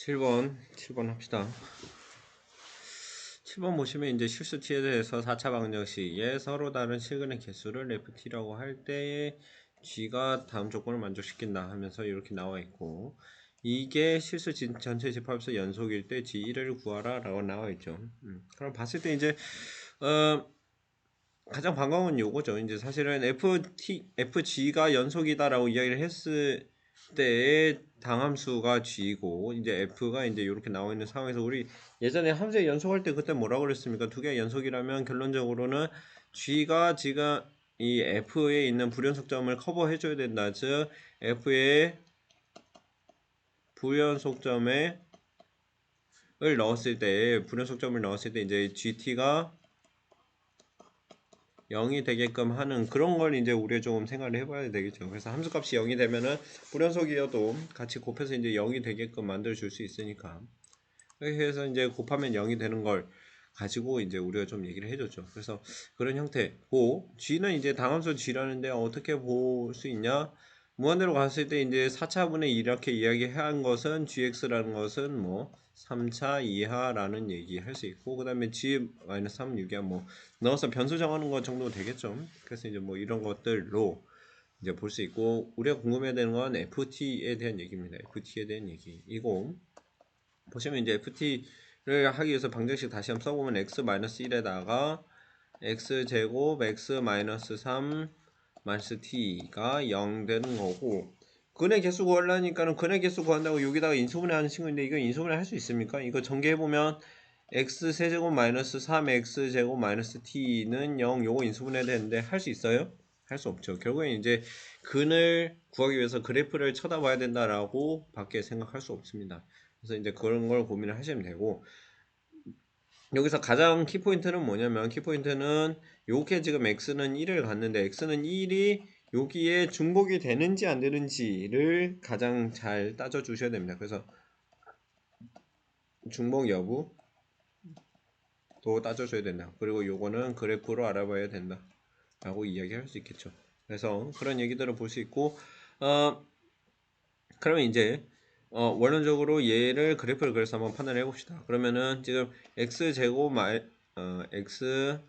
7번 합시다. 7번 보시면 이제 실수 t에 대해서 4차 방정 시에 서로 다른 실근의 개수를 ft라고 할 때에 g가 다음 조건을 만족시킨다 하면서 이렇게 나와 있고, 이게 실수 전체 집합에서 연속일 때 g1을 구하라 라고 나와 있죠. 그럼 봤을 때 이제 가장 반가운 건 요거죠. 이제 사실은 fg가 연속이다라고 이야기를 했을 때의 당함수가 g고, 이제 f가 이제 이렇게 나와 있는 상황에서 우리 예전에 함수 연속할 때 그때 뭐라고 그랬습니까? 두 개 연속이라면 결론적으로는 g가 지금 이 f에 있는 불연속점을 커버해 줘야 된다. 즉 f의 불연속점을 넣었을 때, 불연속점을 넣었을 때 이제 gt가 0이 되게끔 하는 그런 걸 이제 우리가 좀 생각을 해봐야 되겠죠. 그래서 함수값이 0이 되면은 불연속이어도 같이 곱해서 이제 0이 되게끔 만들어 줄 수 있으니까, 그렇게 해서 이제 곱하면 0이 되는 걸 가지고 이제 우리가 좀 얘기를 해줬죠. 그래서 그런 형태고, g는 이제 당함수 g라는데 어떻게 볼 수 있냐? 무한대로 갔을 때 이제 4차분의 이렇게 이야기한 것은 gx라는 것은 뭐 3차 이하라는 얘기 할 수 있고, 그 다음에 g-3 6이야 뭐 넣어서 변수 정하는 것 정도 되겠죠. 그래서 이제 뭐 이런 것들로 이제 볼 수 있고, 우리가 궁금해야 되는 건 ft에 대한 얘기입니다. ft에 대한 얘기이고, 보시면 이제 ft를 하기 위해서 방정식 다시 한번 써보면 x-1에다가 x제곱 x-3 t가 0 되는 거고, 근의 개수 구하려니까는 근의 개수 구한다고 여기다가 인수분해 하는 친구인데, 이거 인수분해 할 수 있습니까? 이거 전개해보면 x세제곱 마이너스 3x제곱 마이너스 t는 0, 요거 인수분해 되는데 할 수 있어요? 할 수 없죠. 결국엔 이제 근을 구하기 위해서 그래프를 쳐다봐야 된다라고 밖에 생각할 수 없습니다. 그래서 이제 그런 걸 고민을 하시면 되고, 여기서 가장 키포인트는 뭐냐면, 키포인트는 요게 지금 x는 1을 갔는데 x는 1이 여기에 중복이 되는지 안 되는지를 가장 잘 따져 주셔야 됩니다. 그래서 중복 여부도 따져 줘야 된다. 그리고 요거는 그래프로 알아봐야 된다 라고 이야기할 수 있겠죠. 그래서 그런 얘기들을 볼 수 있고, 그러면 이제 원론적으로 얘를 그래프를 그래서 한번 판단해 봅시다. 그러면은 지금 x제곱 x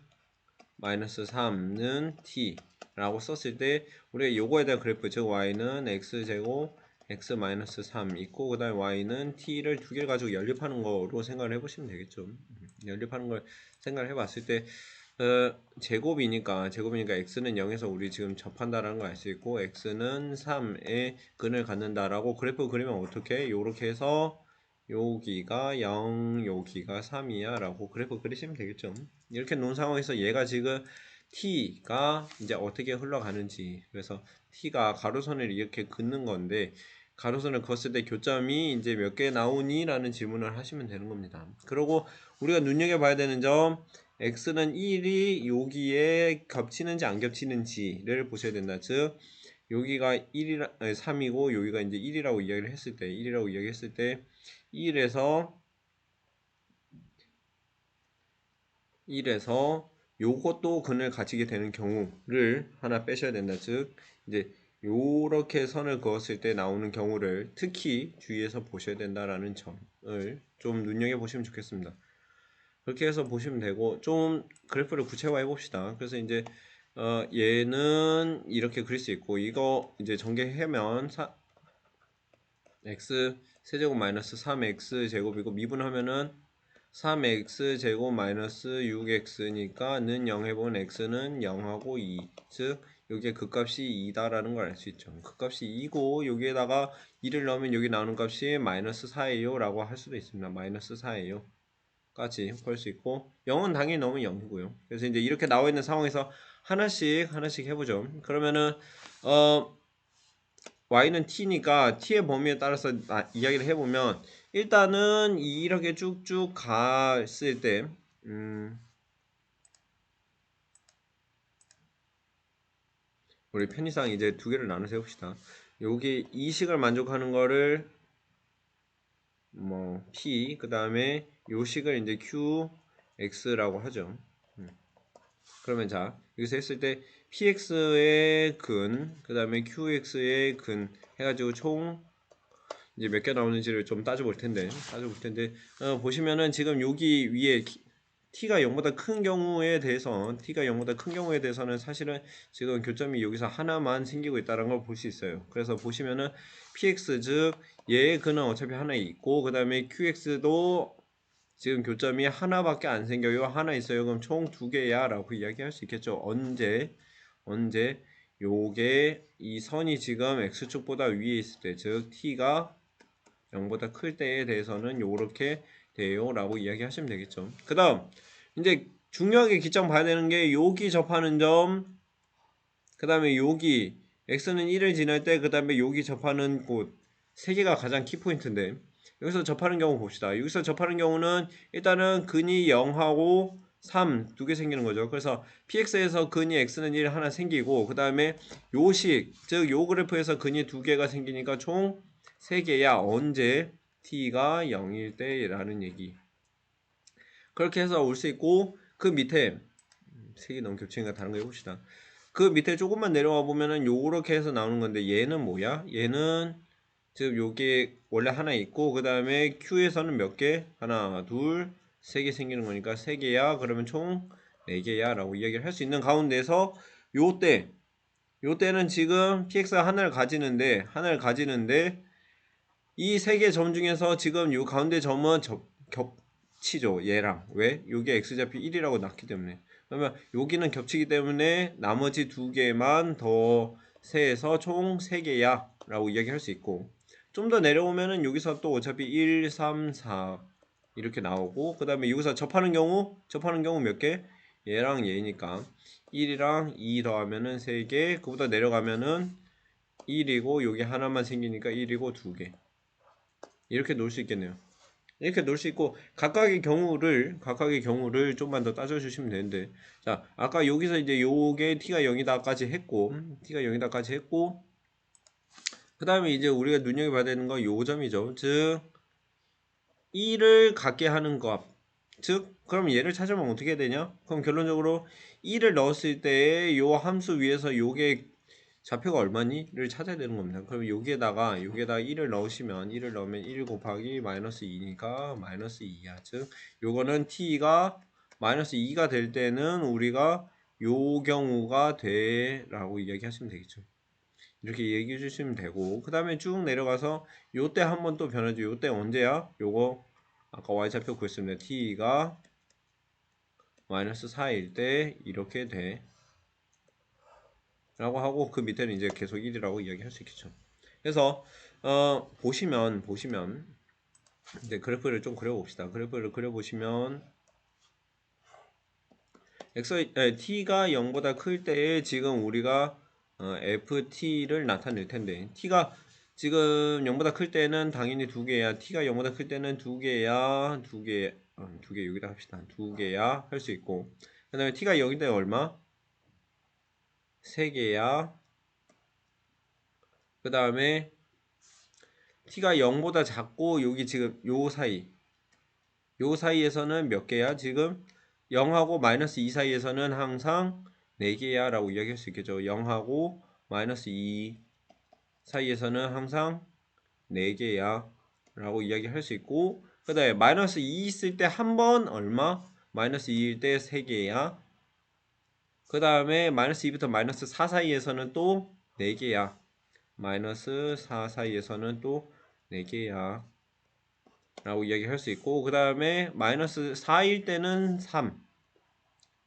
마이너스 3는 t 라고 썼을 때, 우리가 요거에 대한 그래프, 즉 y는 x제곱 x 마이너스 3 있고, 그 다음에 y는 t를 두 개를 가지고 연립하는 거로 생각을 해보시면 되겠죠. 연립하는 걸 생각을 해봤을 때 제곱이니까 x는 0에서 우리 지금 접한다라는 걸 알 수 있고, x는 3에 근을 갖는다라고 그래프 그리면 어떻게? 요렇게 해서 여기가 0, 여기가 3이야 라고 그래프 그리시면 되겠죠. 이렇게 놓은 상황에서 얘가 지금 t가 이제 어떻게 흘러가는지, 그래서 t가 가로선을 이렇게 긋는 건데, 가로선을 그었을 때 교점이 이제 몇 개 나오니? 라는 질문을 하시면 되는 겁니다. 그리고 우리가 눈여겨봐야 되는 점, x는 1이 여기에 겹치는지 안 겹치는지를 보셔야 된다. 즉 여기가 3이고 여기가 이제 1이라고 이야기를 했을 때, 1에서 요것도 근을 가지게 되는 경우를 하나 빼셔야 된다. 즉 이제 요렇게 선을 그었을 때 나오는 경우를 특히 주의해서 보셔야 된다라는 점을 좀 눈여겨 보시면 좋겠습니다. 그렇게 해서 보시면 되고, 좀 그래프를 구체화해 봅시다. 그래서 이제 얘는 이렇게 그릴 수 있고, 이거 이제 전개하면 x 세제곱 마이너스 3x 제곱이고, 미분하면은 3x 제곱 마이너스 6x니까 는 0 해본 x는 0하고 2, 즉 여기에 극값이 2다라는 걸 알 수 있죠. 극값이 2고 여기에다가 2를 넣으면 여기 나오는 값이 마이너스 4예요 라고 할 수도 있습니다. 마이너스 4예요 까지 볼 수 있고, 0은 당연히 넣으면 0이고요. 그래서 이제 이렇게 나와 있는 상황에서 하나씩 해보죠. 그러면은 y는 t니까 t의 범위에 따라서 이야기를 해보면, 일단은 이렇게 쭉쭉 갔을 때 우리 편의상 이제 두 개를 나눠서 해봅시다. 여기 이 식을 만족하는 거를 뭐 p, 그 다음에 요 식을 이제 qx라고 하죠. 그러면 자, 여기서 했을 때 px의 근, 그 다음에 qx의 근 해가지고 총 이제 몇 개 나오는지를 좀 따져볼 텐데 보시면은 지금 여기 위에 t가 0보다 큰 경우에 대해서는 사실은 지금 교점이 여기서 하나만 생기고 있다는 걸 볼 수 있어요. 그래서 보시면은 px 즉 얘의 근은 어차피 하나 있고 그 다음에 qx도 지금 교점이 하나밖에 안 생겨요. 하나 있어요. 그럼 총 두 개야 라고 이야기할 수 있겠죠. 언제 요게 이 선이 지금 x축보다 위에 있을 때, 즉 t가 0보다 클 때에 대해서는 요렇게 돼요 라고 이야기하시면 되겠죠. 그 다음 이제 중요하게 기점 봐야 되는 게 여기 접하는 점, 그 다음에 여기 x는 1을 지날 때, 그 다음에 여기 접하는 곳 세 개가 가장 키포인트인데, 여기서 접하는 경우 봅시다. 여기서 접하는 경우는 일단은 근이 0하고 3 두 개 생기는 거죠. 그래서 px에서 근이 x는 1 하나 생기고, 그 다음에 요식 즉 요 그래프에서 근이 두 개가 생기니까 총 3개야. 언제? t가 0일 때 라는 얘기. 그렇게 해서 올 수 있고, 그 밑에 3개 너무 겹치니까 다른 거 해봅시다. 그 밑에 조금만 내려와 보면은 요렇게 해서 나오는 건데, 얘는 뭐야? 얘는 즉 요게 원래 하나 있고 그 다음에 Q에서는 몇 개? 하나, 둘, 세 개 생기는 거니까 3개야. 그러면 총 4개야 라고 이야기를 할 수 있는 가운데서 요때는 지금 PX가 하나를 가지는데 이 3개 점 중에서 지금 요 가운데 점은 겹치죠. 얘랑. 왜? 요게 X좌표 1이라고 났기 때문에. 그러면 여기는 겹치기 때문에 나머지 두 개만 더 세해서 총 3개야 라고 이야기할 수 있고, 좀 더 내려오면은 여기서 또 어차피 1, 3, 4 이렇게 나오고, 그 다음에 여기서 접하는 경우 몇 개? 얘랑 얘니까 1이랑 2 더하면은 3개, 그보다 내려가면은 1이고 여기 하나만 생기니까 1이고 2개. 이렇게 놓을 수 있겠네요. 이렇게 놓을 수 있고, 각각의 경우를 좀만 더 따져주시면 되는데, 자, 아까 여기서 이제 요게 t가 0이다까지 했고, 그 다음에 이제 우리가 눈여겨봐야 되는 건 요 점이죠. 즉 1을 갖게 하는 것. 즉 그럼 얘를 찾으면 어떻게 해야 되냐? 그럼 결론적으로 1을 넣었을 때 요 함수 위에서 요게 좌표가 얼마니?를 찾아야 되는 겁니다. 그럼 여기에다가 1을 넣으면 1 곱하기 마이너스 2니까 마이너스 2야. 즉 요거는 t가 마이너스 2가 될 때는 우리가 요 경우가 돼 라고 이야기하시면 되겠죠. 이렇게 얘기해 주시면 되고, 그 다음에 쭉 내려가서 요때 한번 또 변하죠. 요때 언제야? 요거 아까 y좌표 구했습니다. t가 마이너스 4일 때 이렇게 돼 라고 하고, 그 밑에는 이제 계속 1이라고 이야기할 수 있겠죠. 그래서 보시면 이제 그래프를 좀 그려봅시다. 그래프를 그려보시면 t가 0보다 클 때에 지금 우리가 ft를 나타낼 텐데, t가 지금 0보다 클 때는 당연히 두 개야. t가 0보다 클 때는 두 개야. 두 개 여기다 합시다. 두 개야 할 수 있고, 그 다음에 t가 0일 때 얼마? 3개야. 그 다음에 t가 0보다 작고 여기 지금 요 사이에서는 몇 개야? 지금 0하고 마이너스 2 사이에서는 항상 4개야 라고 이야기할 수 있겠죠. 0하고 마이너스 2 사이에서는 항상 4개야 라고 이야기할 수 있고, 그 다음에 마이너스 2 있을 때 한 번 얼마? 마이너스 2일 때 3개야. 그 다음에 마이너스 2부터 마이너스 4 사이에서는 또 4개야. 마이너스 4 사이에서는 또 4개야 라고 이야기할 수 있고, 그 다음에 마이너스 4일 때는 3,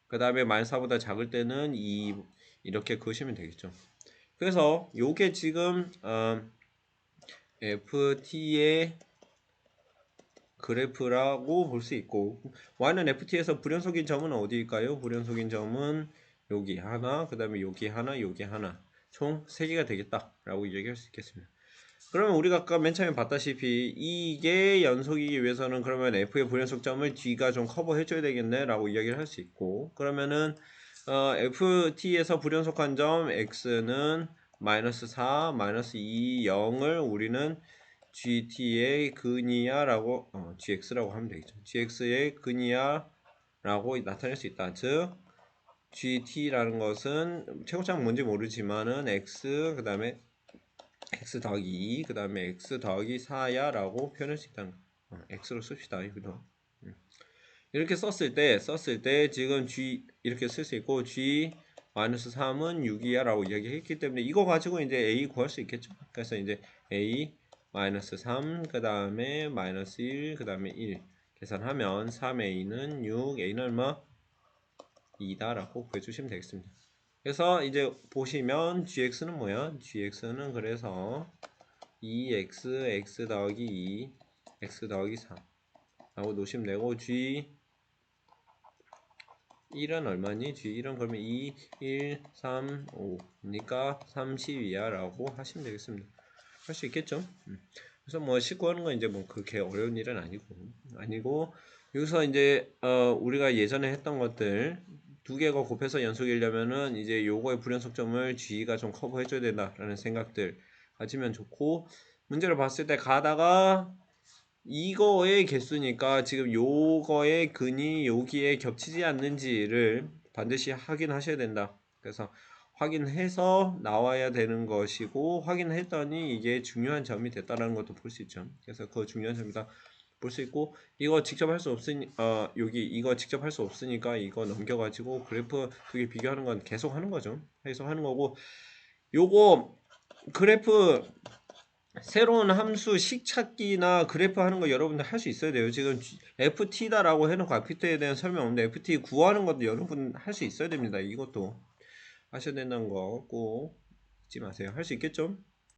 그 다음에 마이너스 4보다 작을 때는 2, 이렇게 그으시면 되겠죠. 그래서 요게 지금 ft의 그래프라고 볼 수 있고, y는 ft에서 불연속인 점은 어디일까요? 불연속인 점은 여기 하나, 그 다음에 여기 하나, 여기 하나, 총 3개가 되겠다 라고 얘기할 수 있겠습니다. 그러면 우리가 아까 맨 처음에 봤다시피 이게 연속이기 위해서는 그러면 f의 불연속점을 d가 좀 커버해줘야 되겠네 라고 이야기를 할 수 있고, 그러면은 ft에서 불연속한 점 x는 마이너스 4, 마이너스 2, 0을 우리는 gt의 근이야 라고 gx라고 하면 되겠죠. gx의 근이야 라고 나타낼 수 있다. 즉 gt라는 것은 최고차는 뭔지 모르지만은 x 그 다음에 x 더하기 2, 그 다음에 x 더하기 4야 라고 표현할 수 있다는 거. x로 씁시다. 이거도. 이렇게 썼을 때 지금 g 이렇게 쓸 수 있고 g 마이너스 3은 6이야 라고 이야기했기 때문에 이거 가지고 이제 a 구할 수 있겠죠. 그래서 이제 a 마이너스 3, 그 다음에 마이너스 1, 그 다음에 1 계산하면 3a는 6, a는 얼마? 2다 라고 구해주시면 되겠습니다. 그래서 이제 보시면 gx는 뭐야? gx는 그래서 2x, x 더하기 2, x 더하기 3 라고 놓으시면 되고 g 1은 얼마니? g1은 그러면 2, 1, 3, 5니까 30이야 라고 하시면 되겠습니다. 할 수 있겠죠? 그래서 뭐 식구하는 건 이제 뭐 그렇게 어려운 일은 아니고 여기서 이제 우리가 예전에 했던 것들 두 개가 곱해서 연속이려면은 이제 요거의 불연속점을 g가 좀 커버해줘야 된다라는 생각들 가지면 좋고, 문제를 봤을 때 가다가 이거의 개수니까 지금 요거의 근이 여기에 겹치지 않는지를 반드시 확인하셔야 된다. 그래서 확인해서 나와야 되는 것이고, 확인했더니 이게 중요한 점이 됐다는 것도 볼 수 있죠. 그래서 그 중요한 점이다 볼 수 있고, 이거 직접 할 수 없으니 여기 이거 직접 할 수 없으니까 이거 넘겨가지고 그래프 두 개 비교하는 건 계속 하는 거죠. 계속 하는 거고, 요거 그래프 새로운 함수 식 찾기나 그래프 하는 거 여러분들 할 수 있어야 돼요. 지금 ft다라고 해놓고 ft에 대한 설명 없는데 ft 구하는 것도 여러분 할 수 있어야 됩니다. 이것도 하셔야 된다는 거 꼭 잊지 마세요. 할 수 있겠죠?